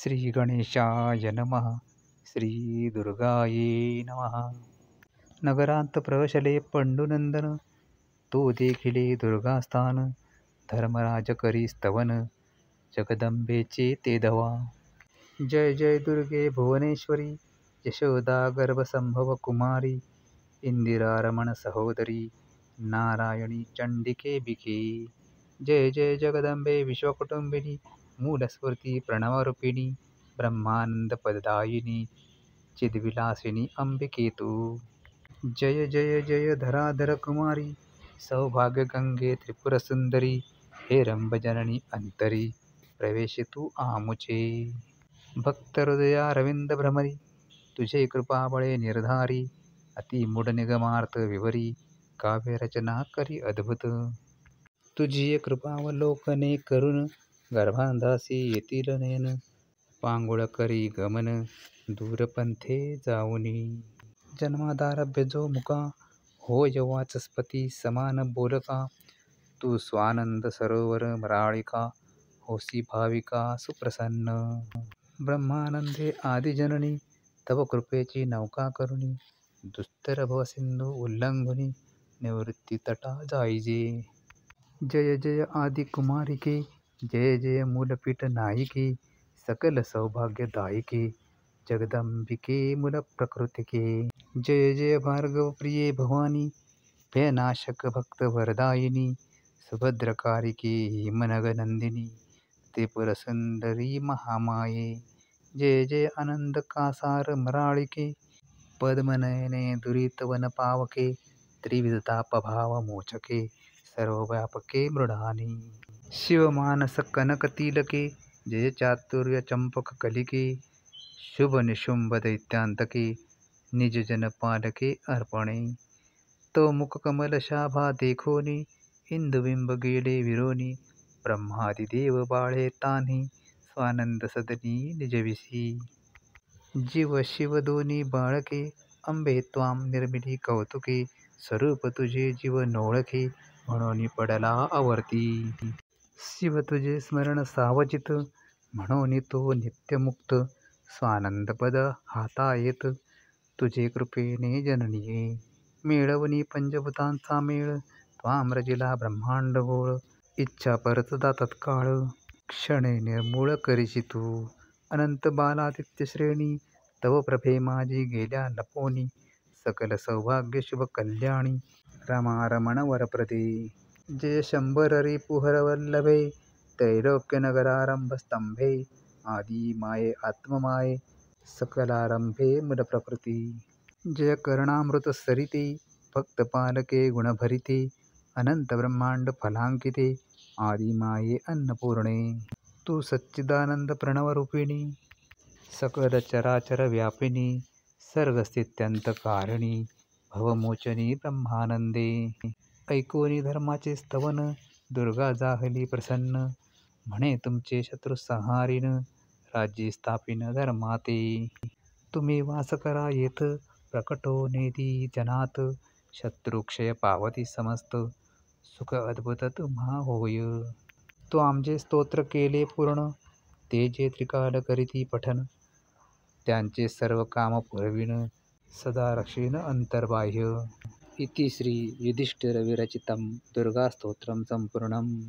श्री गणेशाय नमः. श्री दुर्गाये नमः. नगरांत प्रवशले पंडुनंदन, तो देखिले दुर्गास्थान. धर्मराज करी स्तवन, जगदंबेचे ते धवा. जय जय दुर्गे भुवनेश्वरी, यशोदा गर्भसंभव कुमारी. इंदिरा रमण सहोदरी, नारायणी चंडिके बिके. जय जय जगदंबे विश्वकुटुंबिनी, मूलस्फूर्ती प्रणवरूपिणी. ब्रह्मानंद पददायिनी, चिद्विलासिनी अंबिके तू. जय जय जय धराधर कुमारी, सौभाग्य गंगे त्रिपुरसुंदरी. हे रंभजननी अंतरी, प्रवेश तू आमुचे. भक्त हृदया रविंद भ्रमरी, तुझे कृपाबळे निर्धारी. अति मूढ निगमार्थ विवरी, काव्य रचना करी अद्भुत. तुझी कृपावलोकने करून, गर्भांधासी येतील नयन. पांगुळ करी गमन, दूरपंथे जाऊनी. जन्मादारभ्य जो मुका, होय वाचस्पती समान बोलका. तू स्वानंद सरोवर मराळिका, होसी भाविका सुप्रसन्न. ब्रह्मानंदे आदिजननी, तव कृपेची नौका करुणी. दुस्तर भवसिंधू उल्लंघुनी, निवृत्ती तटा जाईजे. जय जय आदि कुमारिके, जय जय मूलपीठ नायिके. सकल सौभाग्यदायिके, जगदंबिके मूल प्रकृतिके. जय जय भार्गव प्रिये भवानी, भयनाशक भक्त वरदायिनी. सुभद्रकारिके हिमनगनंदिनी, त्रिपुरसुंदरी महामाये. जय जय आनंद कासार मराळिके, पद्मनयने दुरितवन पावके. त्रिविधतापभाव मोचके, सर्वव्यापके मृडानी. शिवमानस कनक तिलके, जय चातुर्य चंपक कलिके. शुभ निशुंभ दैत्यांतके, निज जन पालके अर्पणे. तो मुख कमल शाभा देखोनी, इंदुबिंब गेले विरोनी. ब्रह्मादिदेव बाळे तान्ही, स्वानंद सदनी निजविसी. जीव शिव दोन्ही बाळके, अंबे त्वां निर्मिली कौतुके. स्वरूप तुझे जीव नोळखे, म्हणून पडला आवर्ती. शिव तुझे स्मरण सावचित, म्हणून तो नित्यमुक्त. स्वानंदपद हाता येत, तुझे कृपेने जननिये. मिळवणी पंचभूतांचा मेळ, त्वां रचिला ब्रह्मांड गोळ. इच्छा परतदा तत्काळ, क्षणे निर्मूळ करीशी तू. अनंत बालादित्य श्रेणी, तव प्रभे माझी गेल्या लपोनी. सकल सौभाग्य शुभ कल्याणी, रमा रमण वरप्रदे. जय शंभर रिपुहर वल्लभे, त्रैलोक्य नगरारंभ स्तंभे. आदि माये आत्ममाये, सकलारंभे मूल प्रकृती. जय कर्णामृत सरिते, भक्त पालके गुणभरिते. अनंत ब्रह्मांड फलांकिते, आदि माये अन्नपूर्णे. तू सच्चिदानंद प्रणवरूपिणी, सकल चराचर व्यापिनी. सर्गस्थित्यंत कारिणी, भवमोचनी ब्रह्मानंदे. ऐकोनी धर्माचे स्तवन, दुर्गा जाहली प्रसन्न. म्हणे तुमचे शत्रु संहारीन, राज्ये स्थापिन धर्माते. तुम्ही वास करा येथ, प्रकटो नेदी जनात. शत्रुक्षय पावती समस्त, सुख अद्भुत तुम्हा होय. तो आमचे स्तोत्र केले पूर्ण, ते जे त्रिकाल करीती पठन. त्यांचे सर्व काम पुरविण, सदा रक्षीण अंतर्बाह्य. इति श्री युधिष्ठिर विरचितं दुर्गास्तोत्रं संपूर्णम्.